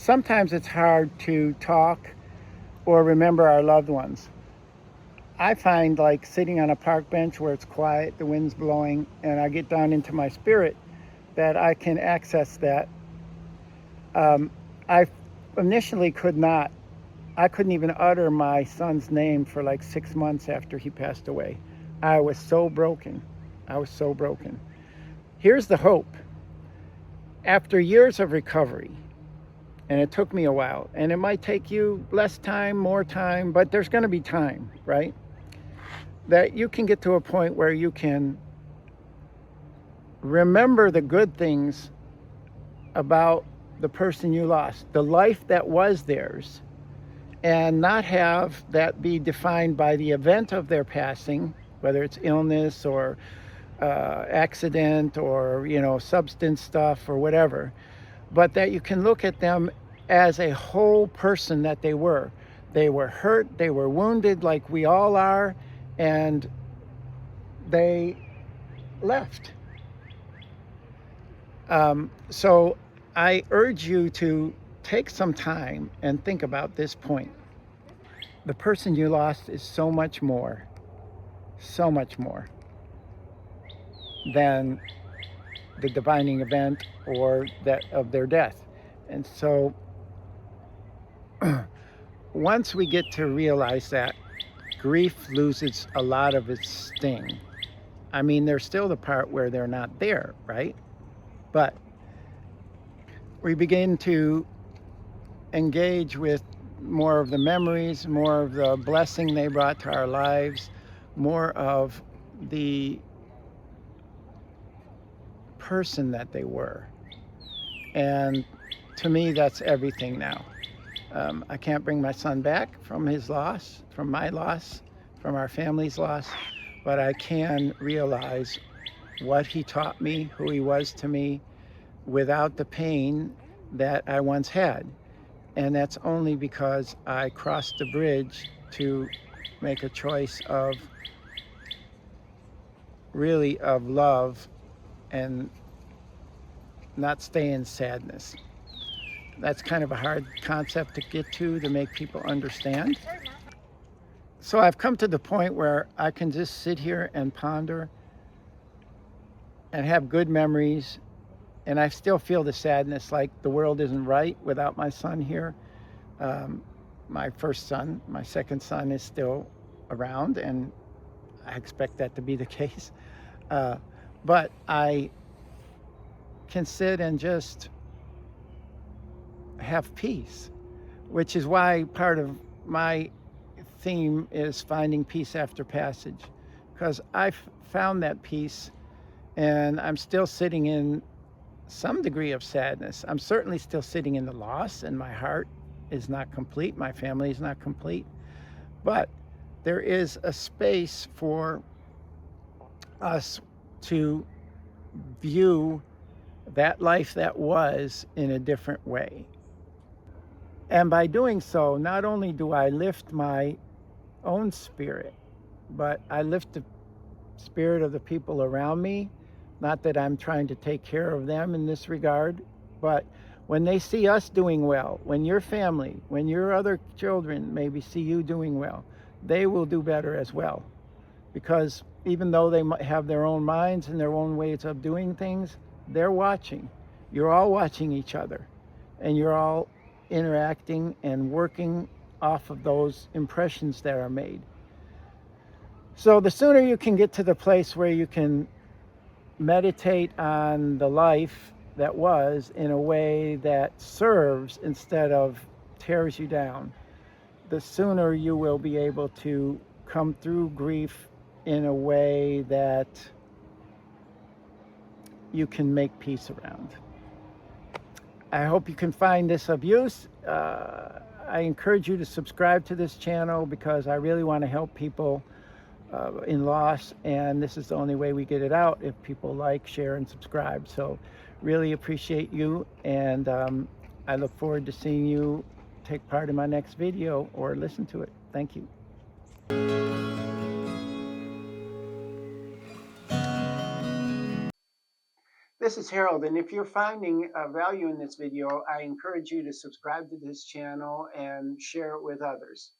sometimes it's hard to talk or remember our loved ones. I find like sitting on a park bench where it's quiet, the wind's blowing, and I get down into my spirit that I can access that. I initially could not. I couldn't even utter my son's name for like 6 months after he passed away. I was so broken. I was so broken. Here's the hope. After years of recovery, and it took me a while, and it might take you less time, more time, but there's going to be time, right? That you can get to a point where you can remember the good things about the person you lost, the life that was theirs, and not have that be defined by the event of their passing, whether it's illness or accident or substance stuff or whatever, but that you can look at them as a whole person that they were. They were hurt, they were wounded like we all are, and they left. So I urge you to take some time and think about this point. The person you lost is so much more than the defining event or that of their death. And so once we get to realize that, grief loses a lot of its sting. I mean, there's still the part where they're not there, right? But we begin to engage with more of the memories, more of the blessing they brought to our lives, more of the person that they were. And to me, that's everything now. I can't bring my son back from his loss, from my loss, from our family's loss, but I can realize what he taught me, who he was to me, without the pain that I once had. And that's only because I crossed the bridge to make a choice of really of love and not stay in sadness. That's kind of a hard concept to get to make people understand. So I've come to the point where I can just sit here and ponder and have good memories, and I still feel the sadness, like the world isn't right without my son here. My first son, my second son is still around, and I expect that to be the case. But I can sit and just have peace, which is why part of my theme is finding peace after passage, because I've found that peace, and I'm still sitting in some degree of sadness. I'm certainly still sitting in the loss, and my heart is not complete, my family is not complete, but there is a space for us to view that life that was in a different way. And by doing so, not only do I lift my own spirit, but I lift the spirit of the people around me. Not that I'm trying to take care of them in this regard, but when they see us doing well, when your family, when your other children maybe see you doing well, they will do better as well. Because even though they might have their own minds and their own ways of doing things, they're watching. You're all watching each other, and you're all interacting and working off of those impressions that are made. So the sooner you can get to the place where you can meditate on the life that was in a way that serves instead of tears you down, the sooner you will be able to come through grief in a way that you can make peace around. I hope you can find this of use. I encourage you to subscribe to this channel because I really want to help people in loss, and this is the only way we get it out, if people like, share, and subscribe. So really appreciate you, and I look forward to seeing you take part in my next video or listen to it. Thank you. This This is Harold, and if you're finding value in this video, I encourage you to subscribe to this channel and share it with others.